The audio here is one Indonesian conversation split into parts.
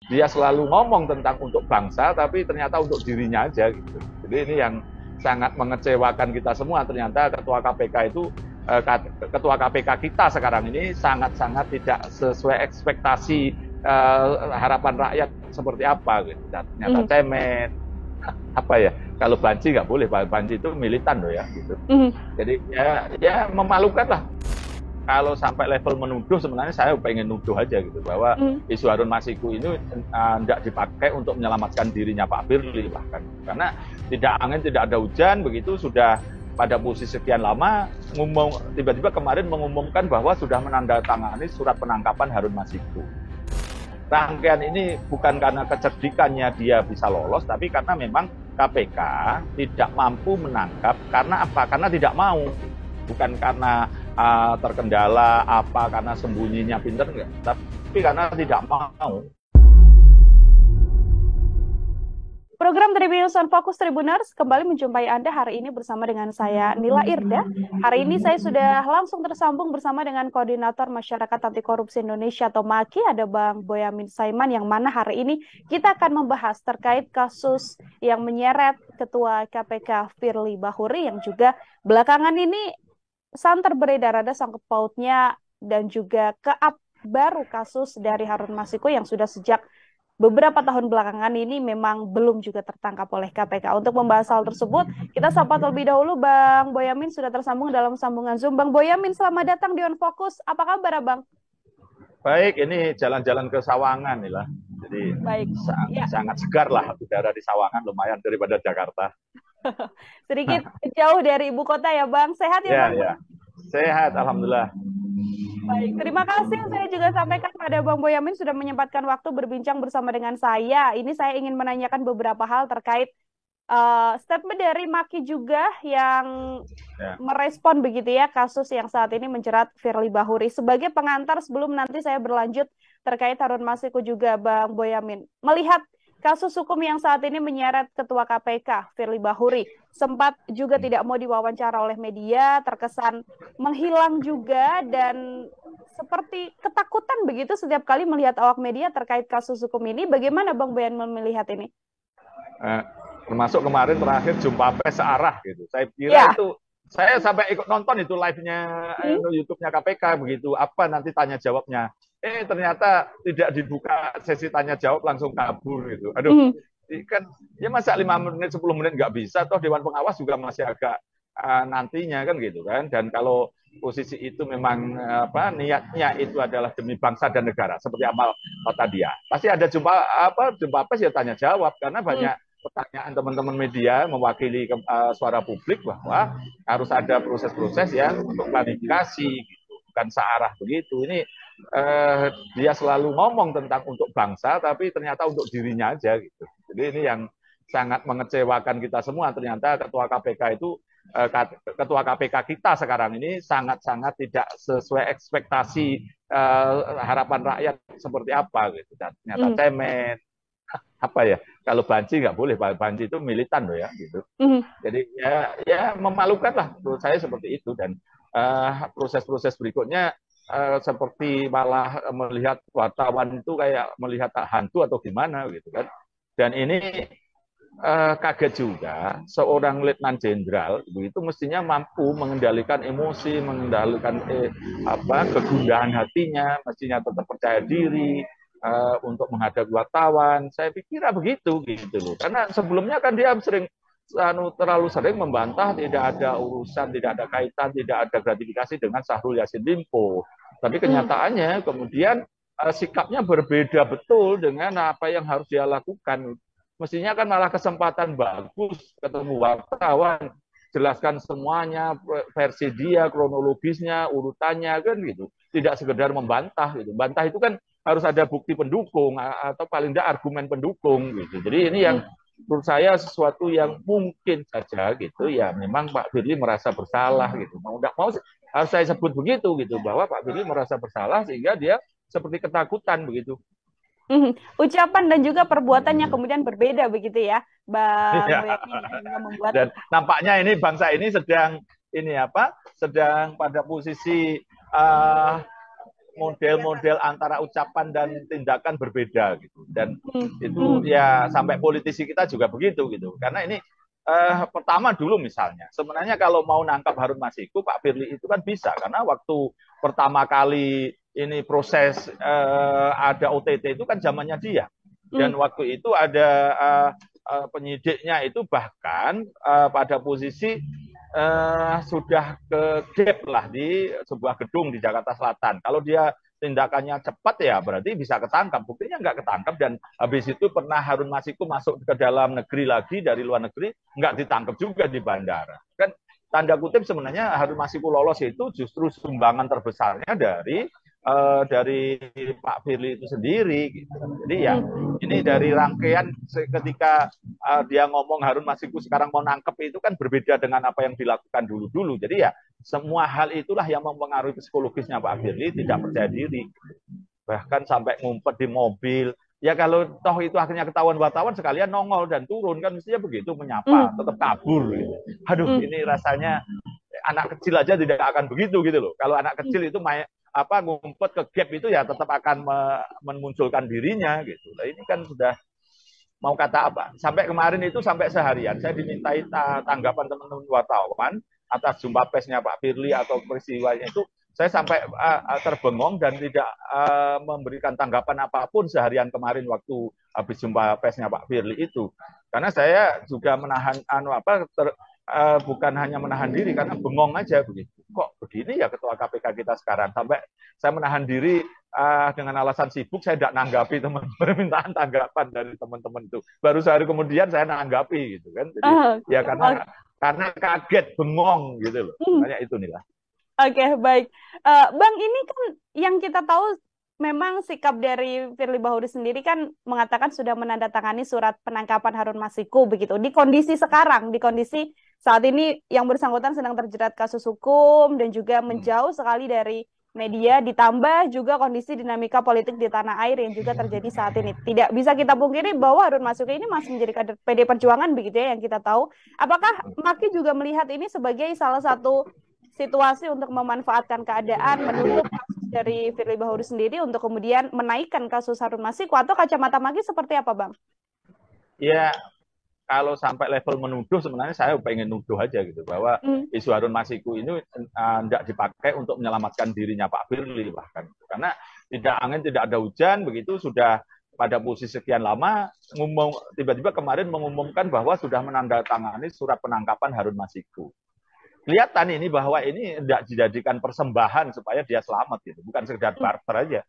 Dia selalu ngomong tentang untuk bangsa, tapi ternyata untuk dirinya aja gitu. Jadi ini yang sangat mengecewakan kita semua. Ternyata ketua KPK itu ketua KPK kita sekarang ini sangat-sangat tidak sesuai ekspektasi harapan rakyat seperti apa gitu. Dan ternyata cemen, apa ya, kalau Banci nggak boleh, Banci itu militan loh ya gitu. Jadi ya memalukan lah. Kalau sampai level menuduh, sebenarnya saya pengen nuduh aja gitu bahwa isu Harun Masiku ini tidak dipakai untuk menyelamatkan dirinya Pak Firly bahkan, karena tidak angin tidak ada hujan begitu sudah pada posisi sekian lama, tiba-tiba kemarin mengumumkan bahwa sudah menandatangani surat penangkapan Harun Masiku. Rangkaian ini bukan karena kecerdikannya dia bisa lolos, tapi karena memang KPK tidak mampu menangkap. Karena apa? Karena tidak mau. Bukan karena terkendala apa, karena sembunyinya pinter, enggak. Tapi karena tidak mau. Program Tribunnews on Fokus Tribuners kembali menjumpai Anda hari ini bersama dengan saya Nila Irda. Hari ini saya sudah langsung tersambung bersama dengan Koordinator Masyarakat Anti Korupsi Indonesia atau MAKI, ada Bang Boyamin Saiman, yang mana hari ini kita akan membahas terkait kasus yang menyeret Ketua KPK Firly Bahuri yang juga belakangan ini santer beredar ada sangkut pautnya dan juga baru kasus dari Harun Masiku yang sudah sejak beberapa tahun belakangan ini memang belum juga tertangkap oleh KPK. Untuk membahas hal tersebut, kita sapa terlebih dahulu Bang Boyamin, sudah tersambung dalam sambungan Zoom. Bang Boyamin, selamat datang di On Focus. Apa kabar, Bang? Baik, ini jalan-jalan ke Sawangan nih lah. Jadi baik. Sangat segar lah udara di Sawangan, lumayan daripada Jakarta. Sedikit jauh dari ibu kota ya, Bang. Sehat ya, Bang? Ya. Sehat, alhamdulillah. Baik, terima kasih. Saya juga sampaikan pada Bang Boyamin sudah menyempatkan waktu berbincang bersama dengan saya. Ini saya ingin menanyakan beberapa hal terkait statement dari MAKI juga yang merespon begitu ya kasus yang saat ini menjerat Firly Bahuri. Sebagai pengantar sebelum nanti saya berlanjut terkait Harun Masiku juga, Bang Boyamin. Melihat kasus hukum yang saat ini menyeret Ketua KPK Firly Bahuri, sempat juga tidak mau diwawancara oleh media, terkesan menghilang juga dan seperti ketakutan begitu setiap kali melihat awak media terkait kasus hukum ini. Bagaimana Bang Boyamin melihat ini? Termasuk kemarin terakhir jumpa pers searah gitu. Saya kira itu, saya sampai ikut nonton itu live-nya YouTube-nya KPK begitu. Apa nanti tanya jawabnya? Ternyata tidak dibuka sesi tanya jawab, langsung kabur gitu. Aduh, kan ya masa 5 menit 10 menit nggak bisa, toh Dewan Pengawas juga masih agak nantinya kan gitu kan. Dan kalau posisi itu memang niatnya itu adalah demi bangsa dan negara seperti amal kata dia, pasti ada jumpa pers ya tanya jawab, karena banyak pertanyaan teman-teman media mewakili suara publik bahwa harus ada proses-proses yang untuk klarifikasi gitu, bukan searah begitu. Ini dia selalu ngomong tentang untuk bangsa, tapi ternyata untuk dirinya aja gitu. Jadi ini yang sangat mengecewakan kita semua. Ternyata ketua KPK itu ketua KPK kita sekarang ini sangat-sangat tidak sesuai ekspektasi harapan rakyat seperti apa gitu. Dan ternyata cemen, apa ya, kalau Banci nggak boleh, Banci itu militan loh ya gitu. Jadi ya memalukan lah menurut saya seperti itu. Dan proses-proses berikutnya seperti malah melihat wartawan itu kayak melihat hantu atau gimana gitu kan. Dan ini kaget juga, seorang letnan jenderal begitu mestinya mampu mengendalikan emosi, mengendalikan kegundahan hatinya, mestinya tetap percaya diri untuk menghadapi wartawan. Saya pikir begitu gitu loh. Karena sebelumnya kan dia terlalu sering membantah tidak ada urusan, tidak ada kaitan, tidak ada gratifikasi dengan Syahrul Yassin Limpo. Tapi kenyataannya kemudian sikapnya berbeda betul dengan apa yang harus dia lakukan. Mestinya kan malah kesempatan bagus ketemu wartawan, jelaskan semuanya, versi dia, kronologisnya, urutannya kan gitu. Tidak sekedar membantah gitu. Bantah itu kan harus ada bukti pendukung atau paling tidak argumen pendukung gitu. Jadi ini yang menurut saya sesuatu yang mungkin saja gitu ya, memang Pak Firly merasa bersalah gitu. Mau tidak mau harus saya sebut begitu gitu, bahwa Pak Firly merasa bersalah sehingga dia seperti ketakutan begitu. Ucapan dan juga perbuatannya kemudian berbeda begitu ya, Bang Boyamin, yang membuat. Dan nampaknya ini bangsa ini sedang pada posisi model-model antara ucapan dan tindakan berbeda gitu. Dan itu ya sampai politisi kita juga begitu gitu. Karena ini pertama dulu misalnya, sebenarnya kalau mau nangkap Harun Masiku, Pak Firly itu kan bisa. Karena waktu pertama kali ini proses ada OTT itu kan zamannya dia. Dan waktu itu ada penyidiknya itu bahkan pada posisi sudah ke gap lah di sebuah gedung di Jakarta Selatan. Kalau dia tindakannya cepat ya berarti bisa ketangkap. Buktinya nggak ketangkap dan habis itu pernah Harun Masiku masuk ke dalam negeri lagi dari luar negeri nggak ditangkap juga di bandara. Kan tanda kutip sebenarnya Harun Masiku lolos itu justru sumbangan terbesarnya dari Pak Firly itu sendiri gitu. Jadi ya ini dari rangkaian ketika dia ngomong Harun Masiku sekarang mau nangkep itu kan berbeda dengan apa yang dilakukan dulu-dulu. Jadi ya semua hal itulah yang mempengaruhi psikologisnya Pak Firly tidak percaya diri. Bahkan sampai ngumpet di mobil. Ya kalau toh itu akhirnya ketahuan wartawan sekalian nongol dan turun kan mestinya begitu menyapa, tetap kabur gitu. Aduh ini rasanya anak kecil aja tidak akan begitu gitu loh. Kalau anak kecil itu ngumpet ke gap itu ya tetap akan memunculkan dirinya gitu. Nah, ini kan sudah mau kata apa? Sampai kemarin itu sampai seharian saya dimintai tanggapan teman-teman wartawan atas jumpa persnya Pak Firly atau peristiwanya itu saya sampai terbengong dan tidak memberikan tanggapan apapun seharian kemarin waktu habis jumpa persnya Pak Firly itu. Karena saya juga menahan bukan hanya menahan diri karena bengong aja begitu. Kok begini ya ketua KPK kita sekarang sampai saya menahan diri dengan alasan sibuk saya tidak nanggapi permintaan tanggapan dari teman-teman itu. Baru sehari kemudian saya nanggapi gitu kan. Jadi ya karena kaget bengong gitu loh. Makanya itu nih lah. Oke, baik. Bang, ini kan yang kita tahu memang sikap dari Firly Bahuri sendiri kan mengatakan sudah menandatangani surat penangkapan Harun Masiku begitu. Di kondisi sekarang, di kondisi saat ini yang bersangkutan sedang terjerat kasus hukum dan juga menjauh sekali dari media, ditambah juga kondisi dinamika politik di tanah air yang juga terjadi saat ini. Tidak bisa kita pungkiri bahwa Harun Masiku ini masih menjadi kader PD Perjuangan begitu ya yang kita tahu. Apakah Maki juga melihat ini sebagai salah satu situasi untuk memanfaatkan keadaan, menutup kasus dari Firly Bahuri sendiri untuk kemudian menaikkan kasus Harun Masiku, atau kacamata Maki seperti apa, Bang? Ya, kalau sampai level menuduh sebenarnya saya pengen nuduh aja gitu bahwa isu Harun Masiku ini tidak dipakai untuk menyelamatkan dirinya Pak Firly bahkan. Karena tidak angin, tidak ada hujan, begitu sudah pada posisi sekian lama, tiba-tiba kemarin mengumumkan bahwa sudah menandatangani surat penangkapan Harun Masiku. Kelihatan ini bahwa ini tidak dijadikan persembahan supaya dia selamat gitu, bukan sekedar barter aja.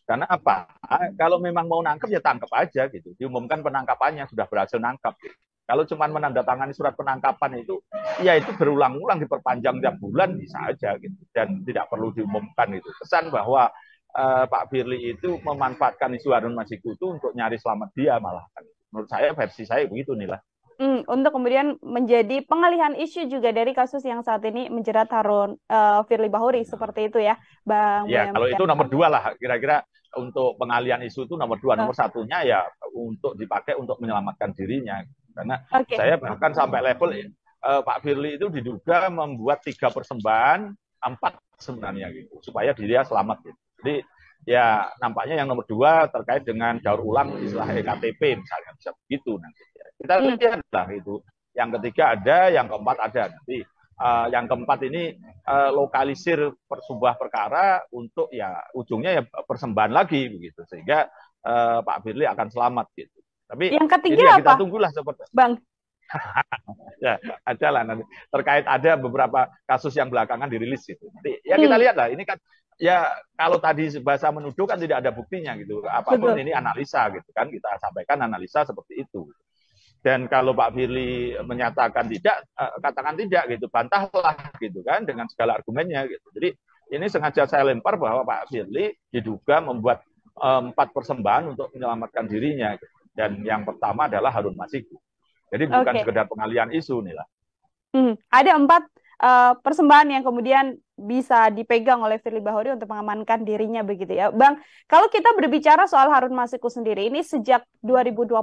Karena apa? Kalau memang mau nangkep ya tangkap aja gitu. Diumumkan penangkapannya sudah berhasil nangkap. Gitu. Kalau cuma menandatangani surat penangkapan itu, ya itu berulang-ulang diperpanjang tiap bulan bisa aja gitu dan tidak perlu diumumkan itu. Kesan bahwa Pak Firly itu memanfaatkan isu Harun Masiku itu untuk nyari selamat dia malah. Menurut saya versi saya begitu nih lah. Untuk kemudian menjadi pengalihan isu juga dari kasus yang saat ini menjerat Firly Bahuri seperti itu ya, Bang. Ya, kalau itu nomor 2 lah, kira-kira untuk pengalihan isu itu nomor 2. Nomor satunya ya untuk dipakai untuk menyelamatkan dirinya. Karena saya bahkan sampai level Pak Firly itu diduga membuat 3 persembahan, 4 sebenarnya gitu, supaya dirinya selamat gitu. Jadi ya nampaknya yang nomor 2 terkait dengan daur ulang istilah EKTP misalnya bisa begitu nanti. Kita lihat lah itu. Yang ketiga ada, yang keempat ada. Nanti yang keempat ini lokalisir sebuah perkara untuk ya ujungnya ya persembahan lagi begitu. Sehingga Pak Firly akan selamat gitu. Tapi yang ketiga ini ya kita apa? Tunggulah seperti Bang. Ya, ada lah nanti. Terkait ada beberapa kasus yang belakangan dirilis gitu. Nanti ya kita lihat lah. Ini kan ya kalau tadi bahasa menuduh kan tidak ada buktinya gitu. Apapun ini analisa gitu kan, kita sampaikan analisa seperti itu. Dan kalau Pak Firly menyatakan tidak, katakan tidak gitu, bantahlah gitu kan dengan segala argumennya gitu. Jadi ini sengaja saya lempar bahwa Pak Firly diduga membuat 4 persembahan untuk menyelamatkan dirinya. Gitu. Dan yang pertama adalah Harun Masiku. Jadi bukan sekedar pengalihan isu nih lah. Ada 4 persembahan yang kemudian bisa dipegang oleh Firly Bahuri untuk mengamankan dirinya begitu ya. Bang, kalau kita berbicara soal Harun Masiku sendiri ini sejak 2020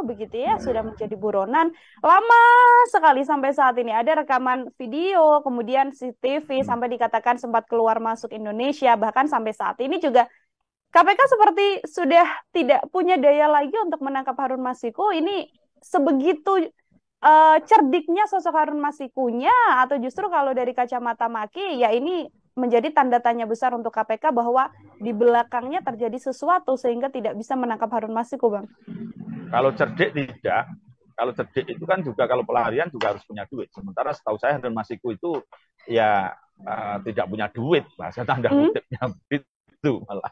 begitu ya sudah menjadi buronan lama sekali sampai saat ini. Ada rekaman video, kemudian CCTV sampai dikatakan sempat keluar masuk Indonesia, bahkan sampai saat ini juga KPK seperti sudah tidak punya daya lagi untuk menangkap Harun Masiku. Ini sebegitu cerdiknya sosok Harun Masikunya atau justru kalau dari kacamata Maki ya ini menjadi tanda tanya besar untuk KPK bahwa di belakangnya terjadi sesuatu sehingga tidak bisa menangkap Harun Masiku, Bang. Kalau cerdik tidak, kalau cerdik itu kan juga kalau pelarian juga harus punya duit. Sementara setahu saya Harun Masiku itu ya tidak punya duit, bahasa tanda kutipnya itu malah.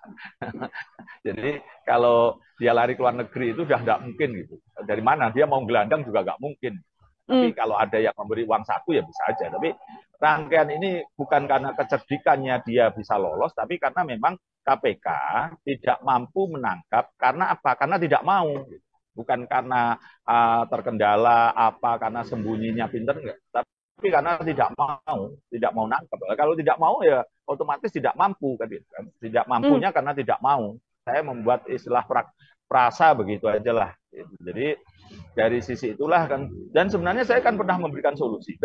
Jadi kalau dia lari ke luar negeri itu udah nggak mungkin gitu. Dari mana dia mau gelandang juga nggak mungkin. Tapi kalau ada yang memberi uang saku ya bisa aja. Tapi rangkaian ini bukan karena kecerdikannya dia bisa lolos, tapi karena memang KPK tidak mampu menangkap. Karena apa? Karena tidak mau. Bukan karena terkendala apa, karena sembunyinya pinter enggak. Tapi karena tidak mau nangkap. Kalau tidak mau ya otomatis tidak mampu kan. Tidak mampunya karena tidak mau. Saya membuat istilah prasa begitu aja lah. Jadi dari sisi itulah kan, dan sebenarnya saya kan pernah memberikan solusi,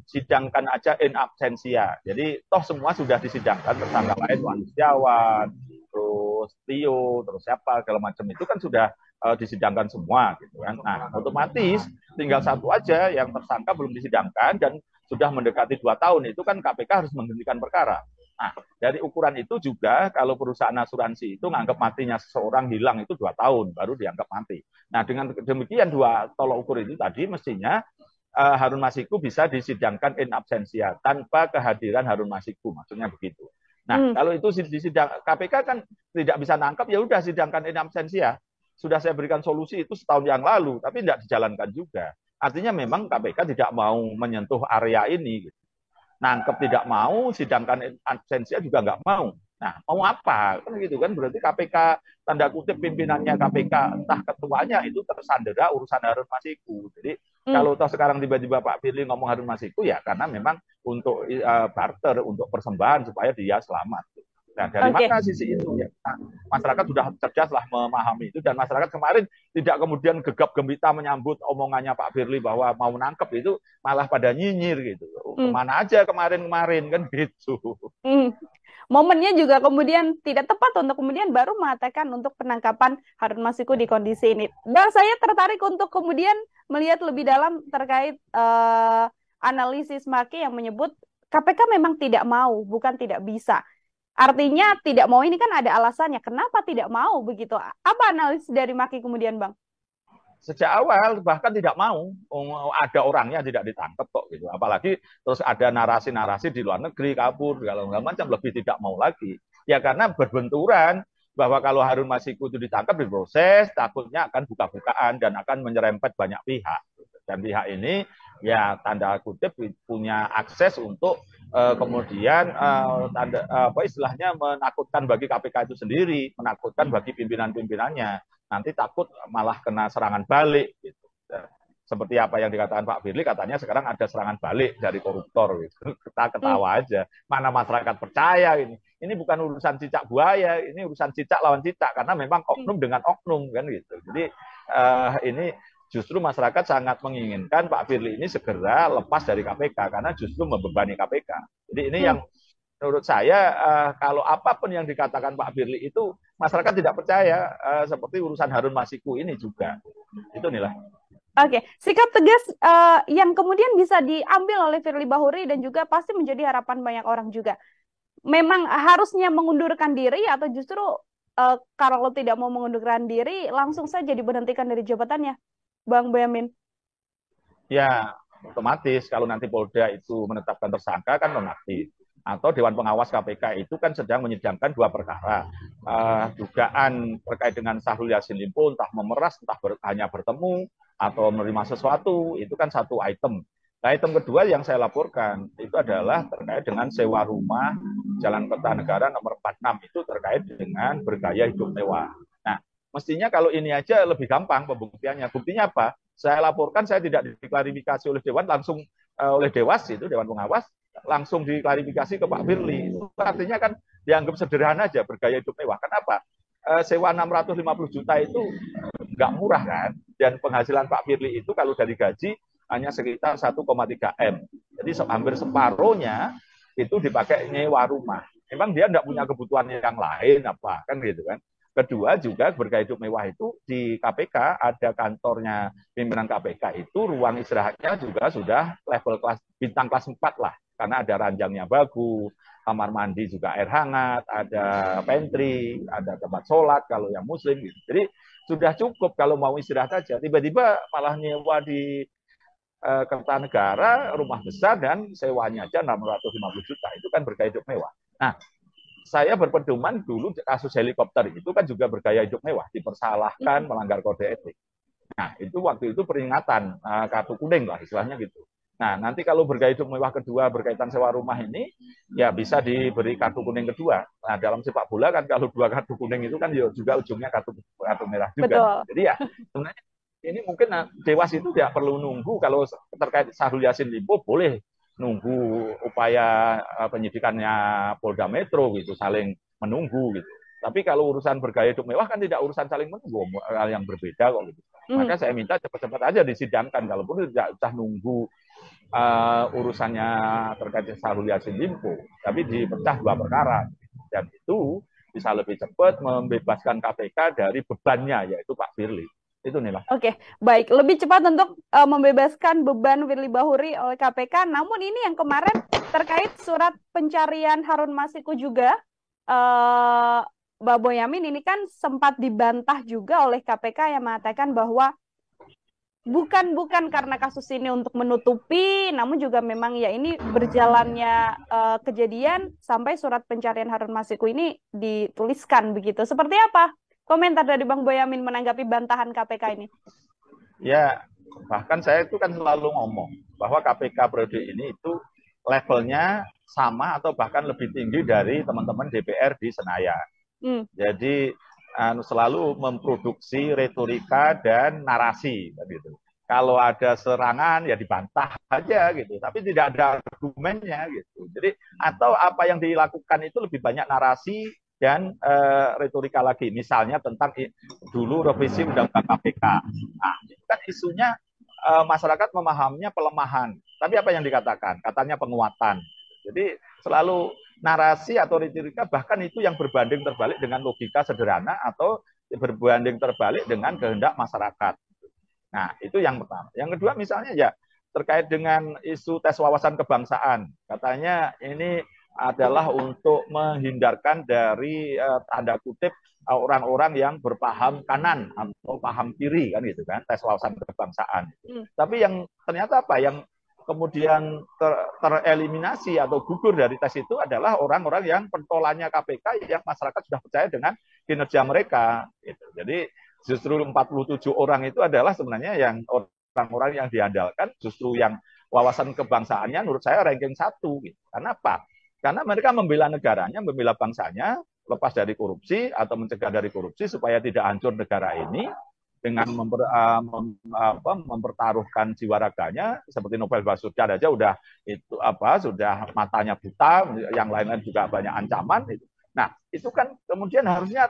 sidangkan aja in absentia. Jadi toh semua sudah disidangkan, tersangka lain Wan Setiawan, terus Tio, terus siapa segala macam itu kan sudah disidangkan semua gitu kan. Nah, otomatis tinggal satu aja yang tersangka belum disidangkan dan sudah mendekati 2 tahun, itu kan KPK harus menghentikan perkara. Nah, dari ukuran itu juga kalau perusahaan asuransi itu nganggap matinya seseorang hilang itu 2 tahun baru dianggap mati. Nah, dengan demikian dua tolok ukur itu tadi mestinya Harun Masiku bisa disidangkan in absentia tanpa kehadiran Harun Masiku, maksudnya begitu. Nah, kalau itu disidang KPK kan tidak bisa nangkap, ya udah sidangkan in absentia. Sudah saya berikan solusi itu setahun yang lalu, tapi tidak dijalankan juga. Artinya memang KPK tidak mau menyentuh area ini. Gitu. Nangkep tidak mau, sidangkan absensia juga nggak mau. Nah, mau apa? Kan gitu kan, berarti KPK, tanda kutip pimpinannya KPK, entah ketuanya itu tersandera urusan Harun Masiku. Jadi kalau toh sekarang tiba-tiba Pak Firly ngomong Harun Masiku, ya karena memang untuk barter, untuk persembahan supaya dia selamat. Nah, dari mana sisi itu ya? Nah, masyarakat sudah cerdas lah memahami itu, dan masyarakat kemarin tidak kemudian gegap gembita menyambut omongannya Pak Firly bahwa mau nangkep itu, malah pada nyinyir gitu. Kemana aja kemarin-kemarin kan gitu. Momennya juga kemudian tidak tepat untuk kemudian baru mengatakan untuk penangkapan Harun Masiku di kondisi ini. Dan saya tertarik untuk kemudian melihat lebih dalam terkait analisis Maki yang menyebut KPK memang tidak mau, bukan tidak bisa. Artinya tidak mau ini kan ada alasannya. Kenapa tidak mau begitu? Apa analisis dari Maki kemudian, Bang? Sejak awal bahkan tidak mau, ada orangnya tidak ditangkap kok gitu. Apalagi terus ada narasi-narasi di luar negeri kabur segala macam, lebih tidak mau lagi. Ya karena berbenturan bahwa kalau Harun Masiku itu ditangkap diproses, takutnya akan buka-bukaan dan akan menyerempet banyak pihak. Dan pihak ini ya tanda kutip punya akses untuk kemudian istilahnya menakutkan bagi KPK itu sendiri, menakutkan bagi pimpinan-pimpinannya. Nanti takut malah kena serangan balik gitu. Seperti apa yang dikatakan Pak Firly, katanya sekarang ada serangan balik dari koruptor gitu. Kita ketawa aja. Mana masyarakat percaya ini? Ini bukan urusan cicak buaya, ini urusan cicak lawan cicak, karena memang oknum dengan oknum kan gitu. Jadi ini justru masyarakat sangat menginginkan Pak Firly ini segera lepas dari KPK karena justru membebani KPK. Jadi ini yang menurut saya kalau apapun yang dikatakan Pak Firly itu masyarakat tidak percaya, seperti urusan Harun Masiku ini juga. Itu nilai. Oke, sikap tegas yang kemudian bisa diambil oleh Firly Bahuri dan juga pasti menjadi harapan banyak orang juga. Memang harusnya mengundurkan diri atau justru kalau tidak mau mengundurkan diri langsung saja diberhentikan dari jabatannya, Bang Boyamin? Ya, otomatis kalau nanti Polda itu menetapkan tersangka kan nonaktif. Atau Dewan Pengawas KPK itu kan sedang menyidangkan 2 perkara. Dugaan terkait dengan Syahrul Yassin Limpo, entah memeras, entah hanya bertemu, atau menerima sesuatu, itu kan satu item. Nah, item kedua yang saya laporkan, itu adalah terkait dengan sewa rumah Jalan Kertanegara nomor 46, itu terkait dengan bergaya hidup mewah. Nah, mestinya kalau ini aja lebih gampang pembuktiannya. Buktinya apa? Saya laporkan, saya tidak diklarifikasi oleh Dewan, langsung oleh Dewas, itu Dewan Pengawas, langsung diklarifikasi ke Pak Firly. Itu artinya kan dianggap sederhana aja bergaya hidup mewah. Kenapa? Sewa 650 juta itu nggak murah kan, dan penghasilan Pak Firly itu kalau dari gaji hanya sekitar 1,3 M. Jadi hampir separuhnya itu dipakai nyewa rumah. Memang dia nggak punya kebutuhan yang lain apa kan gitu kan. Kedua juga bergaya hidup mewah itu di KPK ada kantornya pimpinan KPK itu ruang istirahatnya juga sudah level kelas bintang kelas 4 lah, karena ada ranjangnya bagus, kamar mandi juga air hangat, ada pantry, ada tempat sholat kalau yang muslim gitu. Jadi sudah cukup kalau mau istirahat aja. Tiba-tiba malah nyewa di Kertanegara rumah besar dan sewanya aja 650 juta. Itu kan bergaya hidup mewah. Nah, saya berpedoman dulu kasus helikopter itu kan juga bergaya hidup mewah, dipersalahkan melanggar kode etik. Nah, itu waktu itu peringatan kartu kuning lah istilahnya gitu. Nah, nanti kalau bergaya hidup mewah kedua berkaitan sewa rumah ini, ya bisa diberi kartu kuning kedua. Nah, dalam sepak bola kan kalau 2 kartu kuning itu kan juga ujungnya kartu merah juga. Betul. Jadi ya sebenarnya ini mungkin Dewas itu tidak perlu nunggu. Kalau terkait Syahrul Yassin Limpo boleh nunggu upaya penyidikannya Polda Metro gitu, saling menunggu gitu. Tapi kalau urusan bergaya hidup mewah kan tidak urusan saling menunggu, hal yang berbeda kok gitu. Maka saya minta cepat-cepat aja disidangkan, kalaupun tidak usah nunggu urusannya terkait Syahrul Yassin Limpo, tapi dipecah 2 perkara. Dan itu bisa lebih cepat membebaskan KPK dari bebannya, yaitu Pak Firly. Itu nih lah. Oke, baik. Lebih cepat untuk membebaskan beban Firly Bahuri oleh KPK. Namun ini yang kemarin terkait surat pencarian Harun Masiku juga, Mbak Boyamin, ini kan sempat dibantah juga oleh KPK yang mengatakan bahwa bukan karena kasus ini untuk menutupi, namun juga memang ya ini berjalannya kejadian sampai surat pencarian Harun Masiku ini dituliskan begitu. Seperti apa komentar dari Bang Boyamin menanggapi bantahan KPK ini? Ya, bahkan saya itu kan selalu ngomong bahwa KPK periode ini itu levelnya sama atau bahkan lebih tinggi dari teman-teman DPR di Senayan. Jadi selalu memproduksi retorika dan narasi gitu. Kalau ada serangan ya dibantah aja gitu, tapi tidak ada argumennya gitu. Jadi atau apa yang dilakukan itu lebih banyak narasi dan retorika lagi. Misalnya tentang dulu revisi Undang-Undang KPK. Nah, itu kan isunya masyarakat memahaminya pelemahan. Tapi apa yang dikatakan? Katanya penguatan. Jadi selalu narasi atau retorika bahkan itu yang berbanding terbalik dengan logika sederhana atau berbanding terbalik dengan kehendak masyarakat. Nah, itu yang pertama. Yang kedua misalnya ya terkait dengan isu tes wawasan kebangsaan. Katanya ini adalah untuk menghindarkan dari tanda kutip orang-orang yang berpaham kanan atau paham kiri kan gitu kan, tes wawasan kebangsaan. Tapi yang ternyata apa yang kemudian tereliminasi atau gugur dari tes itu adalah orang-orang yang pentolannya KPK yang masyarakat sudah percaya dengan kinerja mereka. Gitu. Jadi justru 47 orang itu adalah sebenarnya yang orang-orang yang diandalkan, justru yang wawasan kebangsaannya menurut saya ranking 1. Gitu. Karena apa? Karena mereka membela negaranya, membela bangsanya, lepas dari korupsi atau mencegah dari korupsi supaya tidak hancur negara ini dengan mempertaruhkan jiwa raganya seperti Novel Baswedan aja udah itu sudah matanya buta, yang lain-lain juga banyak ancaman itu. Nah, itu kan kemudian harusnya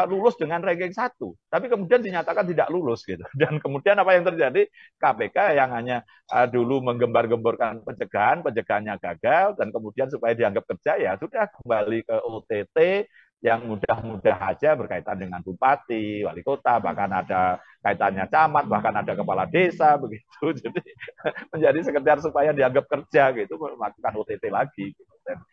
lulus dengan ranking 1, tapi kemudian dinyatakan tidak lulus gitu. Dan kemudian apa yang terjadi? KPK yang hanya dulu menggembar-gemborkan pencegahannya gagal, dan kemudian supaya dianggap kerja ya sudah kembali ke OTT yang mudah-mudah aja berkaitan dengan bupati, wali kota, bahkan ada kaitannya camat, bahkan ada kepala desa begitu. Jadi menjadi sekedar supaya dianggap kerja gitu, melakukan OTT lagi. Gitu. Dan,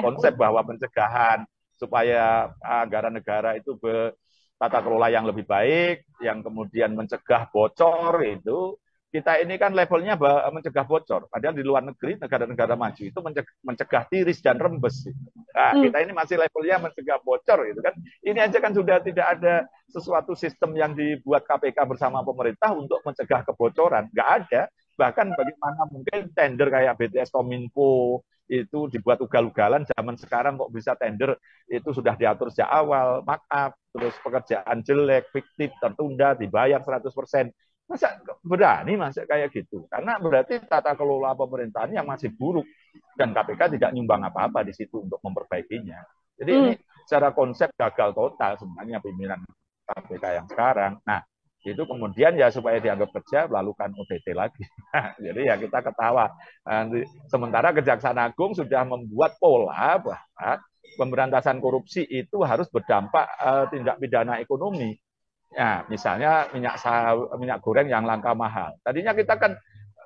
konsep bahwa pencegahan supaya anggaran negara itu bertata kelola yang lebih baik, yang kemudian mencegah bocor itu. Kita ini kan levelnya mencegah bocor. Padahal di luar negeri, negara-negara maju itu mencegah tiris dan rembes. Nah, kita ini masih levelnya mencegah bocor. Gitu kan. Ini aja kan sudah tidak ada sesuatu sistem yang dibuat KPK bersama pemerintah untuk mencegah kebocoran. Nggak ada. Bahkan bagaimana mungkin tender kayak BTS Kominfo itu dibuat ugal-ugalan, zaman sekarang kok bisa tender itu sudah diatur sejak awal, markup, terus pekerjaan jelek, fiktif, tertunda, dibayar 100%. Masa berani masa kayak gitu? Karena berarti tata kelola pemerintahan yang masih buruk dan KPK tidak nyumbang apa-apa di situ untuk memperbaikinya. Jadi ini secara konsep gagal total sebenarnya pimpinan KPK yang sekarang. Nah, itu kemudian ya supaya dianggap kerja melakukan OTT lagi. Jadi ya kita ketawa. Sementara Kejaksaan Agung sudah membuat pola bahwa pemberantasan korupsi itu harus berdampak tindak pidana ekonomi. Ya, misalnya minyak goreng yang langka mahal. Tadinya kita kan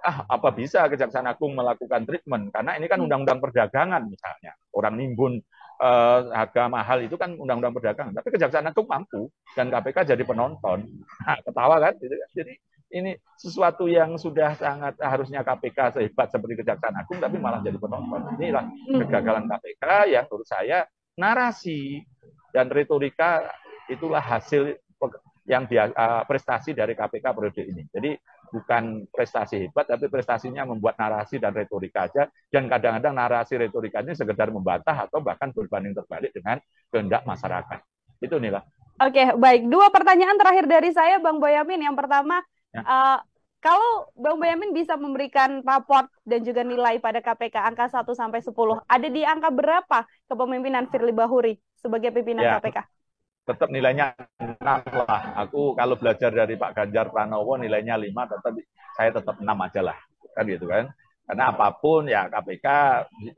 apa bisa Kejaksaan Agung melakukan treatment karena ini kan undang-undang perdagangan misalnya. Orang nimbun harga mahal itu kan undang-undang perdagangan. Tapi Kejaksaan Agung mampu dan KPK jadi penonton. Nah, ketawa kan? Jadi ini sesuatu yang sudah sangat harusnya KPK sehebat seperti Kejaksaan Agung tapi malah jadi penonton. Inilah kegagalan KPK yang menurut saya narasi dan retorika itulah hasil yang prestasi dari KPK periode ini. Jadi bukan prestasi hebat, tapi prestasinya membuat narasi dan retorika aja. Dan kadang-kadang narasi retorikanya sekedar membantah atau bahkan berbanding terbalik dengan kehendak masyarakat. Itu Nila. Oke, baik. 2 pertanyaan terakhir dari saya, Bang Boyamin. Yang pertama, kalau Bang Boyamin bisa memberikan raport dan juga nilai pada KPK angka 1 sampai 10, ada di angka berapa kepemimpinan Firly Bahuri sebagai pimpinan KPK? Tetap nilainya 6 lah. Aku kalau belajar dari Pak Ganjar Pranowo nilainya 5, saya tetap 6 aja lah. Kan gitu kan. Karena apapun ya KPK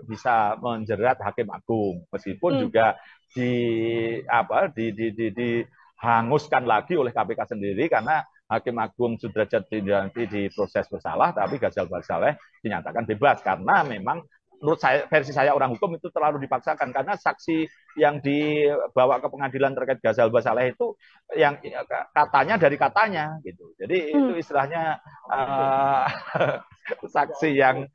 bisa menjerat Hakim Agung. Meskipun juga dihanguskan lagi oleh KPK sendiri karena Hakim Agung Sudrajat nanti diproses bersalah, tapi Ghazal Basaleh dinyatakan bebas karena memang menurut saya, versi saya orang hukum itu terlalu dipaksakan karena saksi yang dibawa ke pengadilan terkait Ghazal Basaleh itu yang katanya dari katanya gitu. Jadi itu istilahnya saksi yang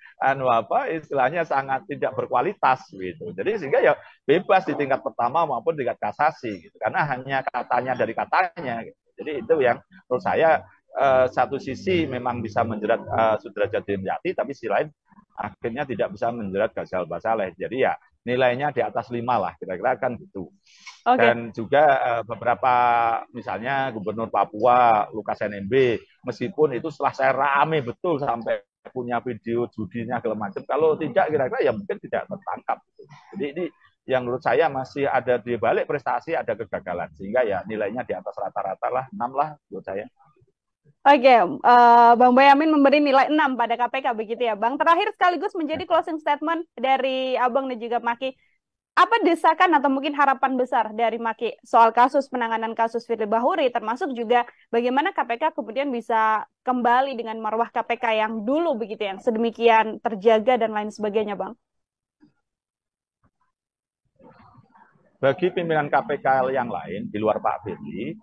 istilahnya sangat tidak berkualitas gitu. Jadi sehingga ya bebas di tingkat pertama maupun tingkat kasasi gitu. Karena hanya katanya dari katanya gitu. Jadi itu yang menurut saya satu sisi memang bisa menjerat Sudrajat Dimyati, tapi sisi lain akhirnya tidak bisa menjerat Ghazal Basaleh. Jadi ya nilainya di atas 5 lah, kira-kira kan gitu. Okay. Dan juga beberapa misalnya Gubernur Papua Lukas NMB, meskipun itu setelah saya rame betul sampai punya video judinya segala macam, kalau tidak kira-kira ya mungkin tidak tertangkap. Jadi ini yang menurut saya masih ada di balik prestasi ada kegagalan, sehingga ya nilainya di atas rata-rata lah, 6 lah menurut saya. Oke, Bang Boyamin memberi nilai 6 pada KPK begitu ya, Bang. Terakhir sekaligus menjadi closing statement dari Abang dan juga Maki. Apa desakan atau mungkin harapan besar dari Maki soal penanganan kasus Firly Bahuri, termasuk juga bagaimana KPK kemudian bisa kembali dengan marwah KPK yang dulu begitu, yang sedemikian terjaga dan lain sebagainya, Bang? Bagi pimpinan KPK yang lain di luar Pak Firly,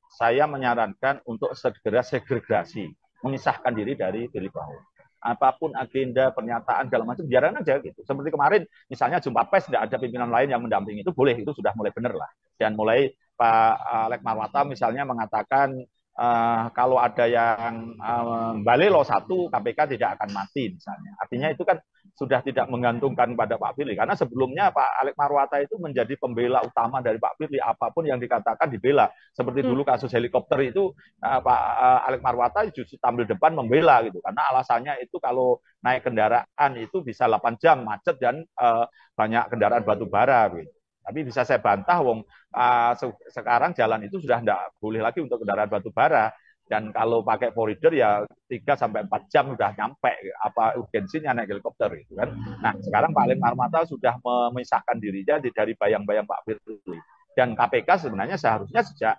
saya menyarankan untuk segera segregasi, memisahkan diri dari Firly Bahuri. Apapun agenda, pernyataan, segala macam, biaran aja gitu. Seperti kemarin, misalnya jumpa pers, tidak ada pimpinan lain yang mendampingi, itu boleh, itu sudah mulai benar lah. Dan mulai Pak Alek Marwata misalnya mengatakan, kalau ada yang balelo 1, KPK tidak akan mati misalnya. Artinya itu kan sudah tidak menggantungkan pada Pak Firly. Karena sebelumnya Pak Alek Marwata itu menjadi pembela utama dari Pak Firly. Apapun yang dikatakan dibela. Seperti dulu kasus helikopter itu, Pak Alek Marwata justru tampil depan membela gitu. Karena alasannya itu kalau naik kendaraan itu bisa 8 jam macet dan banyak kendaraan batu bara gitu. Tapi bisa saya bantah, sekarang jalan itu sudah tidak boleh lagi untuk kendaraan batu bara. Dan kalau pakai koridor ya 3-4 jam sudah nyampe. Apa urgensinya naik helikopter gitu kan. Nah sekarang Pak Alek Marwata sudah memisahkan dirinya dari bayang-bayang Pak Firly. Dan KPK sebenarnya seharusnya sejak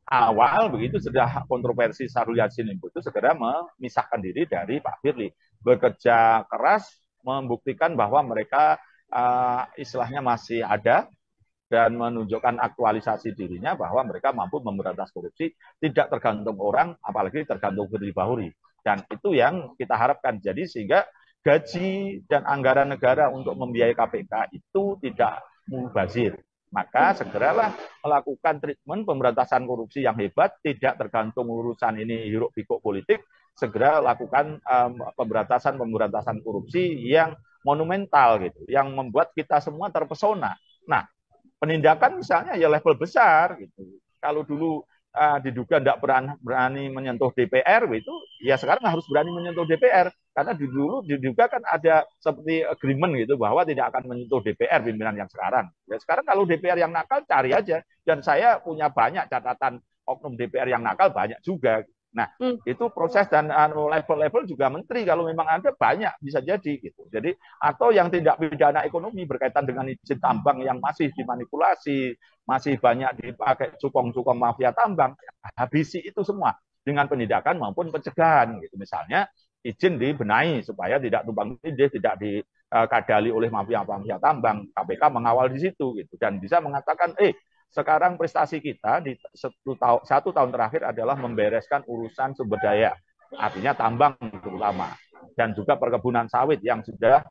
awal begitu sudah kontroversi Syahrul Yassin Limpo itu segera memisahkan diri dari Pak Firly. Bekerja keras membuktikan bahwa mereka istilahnya masih ada dan menunjukkan aktualisasi dirinya bahwa mereka mampu memberantas korupsi, tidak tergantung orang, apalagi tergantung Firly Bahuri. Dan itu yang kita harapkan. Jadi sehingga gaji dan anggaran negara untuk membiayai KPK itu tidak mubazir. Maka segeralah melakukan treatment pemberantasan korupsi yang hebat, tidak tergantung urusan ini hiruk pikuk politik, segera lakukan pemberantasan korupsi yang monumental gitu, yang membuat kita semua terpesona. Nah, penindakan misalnya ya level besar gitu. Kalau dulu diduga tidak berani menyentuh DPR itu, ya sekarang harus berani menyentuh DPR karena dulu diduga kan ada seperti agreement gitu bahwa tidak akan menyentuh DPR pimpinan yang sekarang. Ya sekarang kalau DPR yang nakal cari aja, dan saya punya banyak catatan oknum DPR yang nakal banyak juga. Nah, itu proses dan level-level juga menteri kalau memang ada banyak bisa jadi gitu. Jadi atau yang tindak pidana ekonomi berkaitan dengan izin tambang yang masih dimanipulasi, masih banyak dipakai cukong-cukong mafia tambang, habisi itu semua dengan penindakan maupun pencegahan gitu. Misalnya izin dibenahi supaya tidak tumpang tindih, tidak dikadali oleh mafia-mafia tambang. KPK mengawal di situ gitu dan bisa mengatakan sekarang prestasi kita di satu tahun terakhir adalah membereskan urusan sumber daya, artinya tambang terutama, dan juga perkebunan sawit yang sudah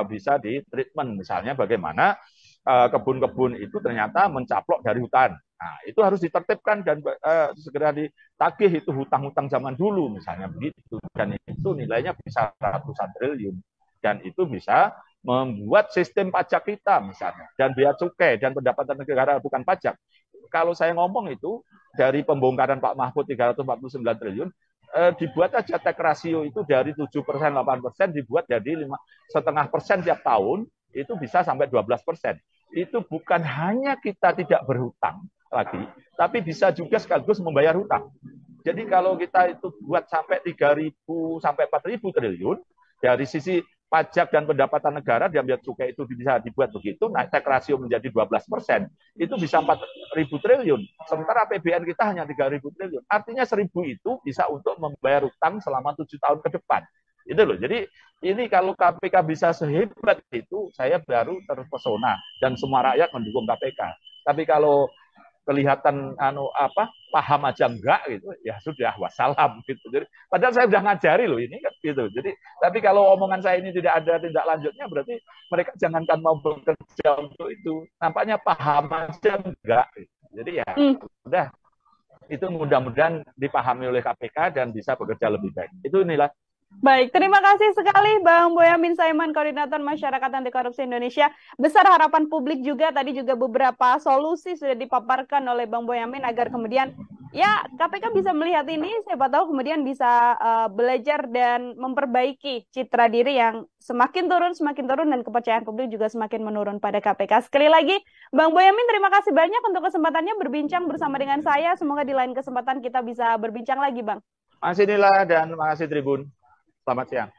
bisa ditreatment. Misalnya bagaimana kebun-kebun itu ternyata mencaplok dari hutan. Nah, itu harus ditertibkan dan segera ditagih itu hutang-hutang zaman dulu misalnya begitu. Dan itu nilainya bisa ratusan triliun. Dan itu bisa membuat sistem pajak kita misalnya dan bea cukai dan pendapatan negara bukan pajak. Kalau saya ngomong itu dari pembongkaran Pak Mahfud 349 triliun dibuat aja tax rasio itu dari 7%, 8% dibuat jadi 5,5% tiap tahun, itu bisa sampai 12%. Itu bukan hanya kita tidak berhutang lagi, tapi bisa juga sekaligus membayar hutang. Jadi kalau kita itu buat sampai 3.000 sampai 4.000 triliun dari sisi pajak dan pendapatan negara diambil cukai itu bisa dibuat begitu, naik tax rasio menjadi 12%, itu bisa 4.000 triliun. Sementara APBN kita hanya 3.000 triliun. Artinya 1.000 itu bisa untuk membayar utang selama 7 tahun ke depan. Itu loh. Jadi ini kalau KPK bisa sehebat itu, saya baru terpesona dan semua rakyat mendukung KPK. Tapi kalau kelihatan paham aja enggak gitu, ya sudah wassalam gitu. Jadi padahal saya sudah ngajari loh ini kan gitu. Jadi tapi kalau omongan saya ini tidak ada tindak lanjutnya, berarti mereka jangankan mau bekerja untuk itu. Nampaknya paham aja enggak. Jadi ya udah, itu mudah-mudahan dipahami oleh KPK dan bisa bekerja lebih baik. Itu inilah. Baik, terima kasih sekali Bang Boyamin Saiman, Koordinator Masyarakat Anti Korupsi Indonesia. Besar harapan publik juga, tadi juga beberapa solusi sudah dipaparkan oleh Bang Boyamin agar kemudian ya KPK bisa melihat ini, siapa tahu kemudian bisa belajar dan memperbaiki citra diri yang semakin turun dan kepercayaan publik juga semakin menurun pada KPK. Sekali lagi, Bang Boyamin terima kasih banyak untuk kesempatannya berbincang bersama dengan saya. Semoga di lain kesempatan kita bisa berbincang lagi, Bang. Makasih Nila dan makasih Tribun. Selamat siang.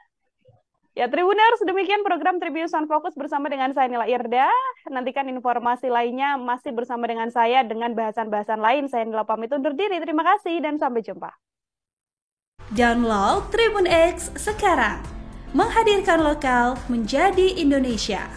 Ya, Tribuners, demikian program Tribun Fokus bersama dengan saya Nila Irda. Nantikan informasi lainnya masih bersama dengan saya dengan bahasan-bahasan lain. Saya Nila pamit undur diri. Terima kasih dan sampai jumpa. Download Tribun X sekarang. Menghadirkan lokal menjadi Indonesia.